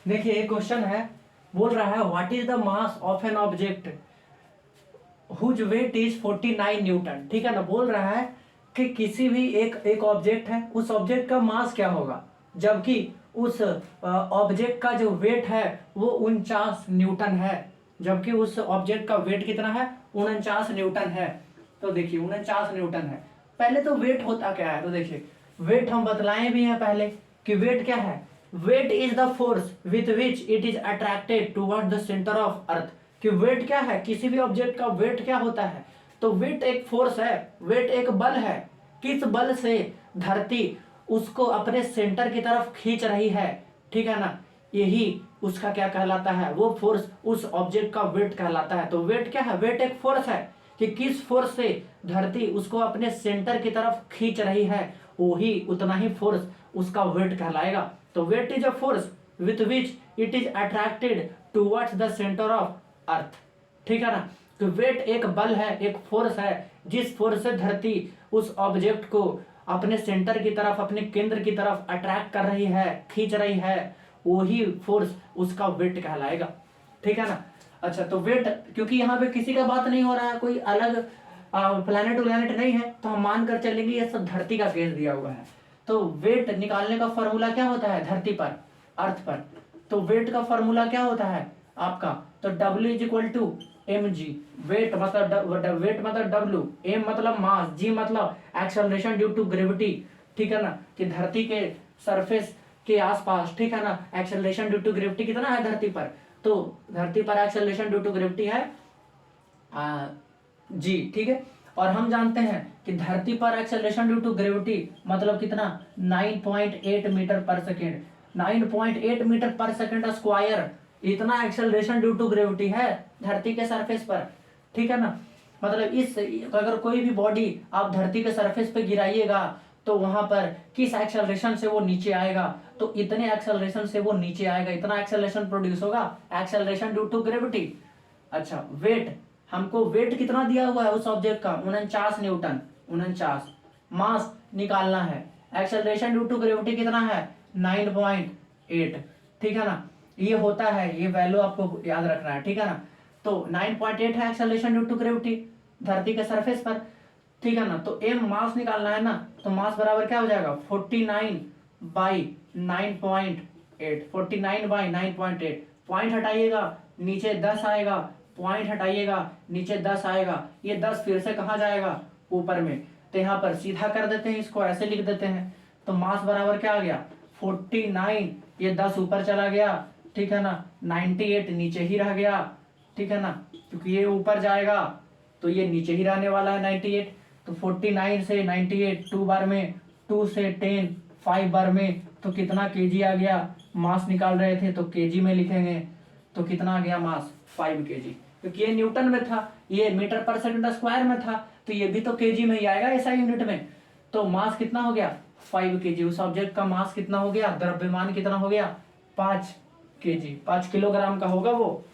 देखिए एक क्वेश्चन है, बोल रहा है what is the mass of an object whose weight is 49 newton. ठीक है ना, बोल रहा है कि किसी भी एक ऑब्जेक्ट है, उस ऑब्जेक्ट का मास क्या होगा, जबकि उस ऑब्जेक्ट का जो वेट है वो 49 न्यूटन है। जबकि उस ऑब्जेक्ट का वेट कितना है, 49 न्यूटन है। तो देखिए 49 न्यूटन है। पहले तो वेट होता क्या है, तो देखिए वेट हम बतलाए भी हैं पहले कि वेट क्या है। Weight is the force with which it is attracted toward the centre of earth. कि वेट क्या है, किसी भी ऑब्जेक्ट का वेट क्या होता है, तो वेट एक फोर्स है, वेट एक बल है। किस बल से धरती उसको अपने सेंटर की तरफ खींच रही है, ठीक है ना, यही उसका क्या कहलाता है, वो फोर्स उस ऑब्जेक्ट का वेट कहलाता है। तो वेट क्या है, वेट एक फोर्स है कि किस फोर्स से धरती उसको अपने सेंटर की तरफ खींच रही है, वही उतना ही फोर्स उसका वेट कहलाएगा। तो weight is a force with which it is attracted towards the centre of earth. ठीक है ना, तो वेट एक बल है, एक फोर्स है, जिस फोर्स से धरती उस ऑब्जेक्ट को अपने सेंटर की तरफ, अपने केंद्र की तरफ अट्रैक्ट कर रही है, खींच रही है, वही फोर्स उसका वेट कहलाएगा। ठीक है ना। अच्छा, तो वेट, क्योंकि यहाँ पे किसी का बात नहीं हो रहा है, कोई अलग प्लैनेट व्लैनेट नहीं है, तो हम मान कर चलेंगे ये सब धरती का केस दिया हुआ है। तो वेट निकालने का फॉर्मूला क्या होता है धरती पर, अर्थ पर। तो वेट का फॉर्मूला क्या होता है आपका, तो W is equal to M G. Weight मतलब वेट मतलब W, एम मतलब मास, जी मतलब एक्सेलरेशन ड्यू टू ग्रेविटी। ठीक है ना, कि धरती के सरफेस के आसपास, ठीक है ना, एक्सेलरेशन ड्यू टू ग्रेविटी कितना है धरती पर, तो धरती पर एक्सेलरेशन ड्यू टू ग्रेविटी है जी। ठीक है, और हम जानते हैं कि धरती पर एक्सेलरेशन ड्यू टू ग्रेविटी मतलब कितना, 9.8 मीटर पर सेकेंड। 9.8 मीटर पर सेकेंड स्क्वायर, इतना एक्सेलरेशन ड्यू टू ग्रेविटी है धरती के सरफेस पर। ठीक है ना, मतलब इस, अगर कोई भी बॉडी आप धरती के सरफेस पे गिराइएगा तो वहां पर किस एक्सेलरेशन से वो नीचे आएगा, तो इतने एक्सेलरेशन से वो नीचे आएगा, इतना एक्सेलरेशन प्रोड्यूस होगा, एक्सेलरेशन ड्यू टू ग्रेविटी। अच्छा, वेट, हमको वेट कितना दिया हुआ है उस ऑब्जेक्ट का, 49 न्यूटन, 49। मास निकालना है, एक्सेलरेशन ड्यू टू ग्रेविटी कितना है, 9.8। ठीक है ना, ये होता है, ये वैल्यू आपको याद रखना है। ठीक है ना, तो 9.8 है एक्सेलरेशन ड्यू टू ग्रेविटी धरती के सरफेस पर। ठीक है ना, तो एम मास निकालना है ना, तो मास बराबर क्या हो जाएगा, 49 बाई 9.8। 49 बाई 9.8, पॉइंट हटाइएगा नीचे 10 आएगा, पॉइंट हटाइएगा नीचे 10 आएगा, ये 10 फिर से कहाँ जाएगा, ऊपर में। तो यहाँ पर सीधा कर देते हैं, इसको ऐसे लिख देते हैं। तो मास बराबर क्या आ गया, 49, ये 10 ऊपर चला गया, ठीक है ना, 98 नीचे ही रह गया। ठीक है ना, क्योंकि ये ऊपर जाएगा तो ये नीचे ही रहने वाला है 98। तो 49 से 98 2 बार में, 2 से 10 5 बार में, तो कितना केजी आ गया, मास निकाल रहे थे तो केजी में लिखेंगे, तो कितना आ गया मास, 5 केजी। क्योंकि ये न्यूटन में था, ये मीटर पर सेकंड स्क्वायर में था, तो ये भी तो केजी में ही आएगा ऐसा यूनिट में। तो मास कितना हो गया, 5 केजी। उस ऑब्जेक्ट का मास कितना हो गया, द्रव्यमान कितना हो गया, 5 केजी, 5 किलोग्राम का होगा वो।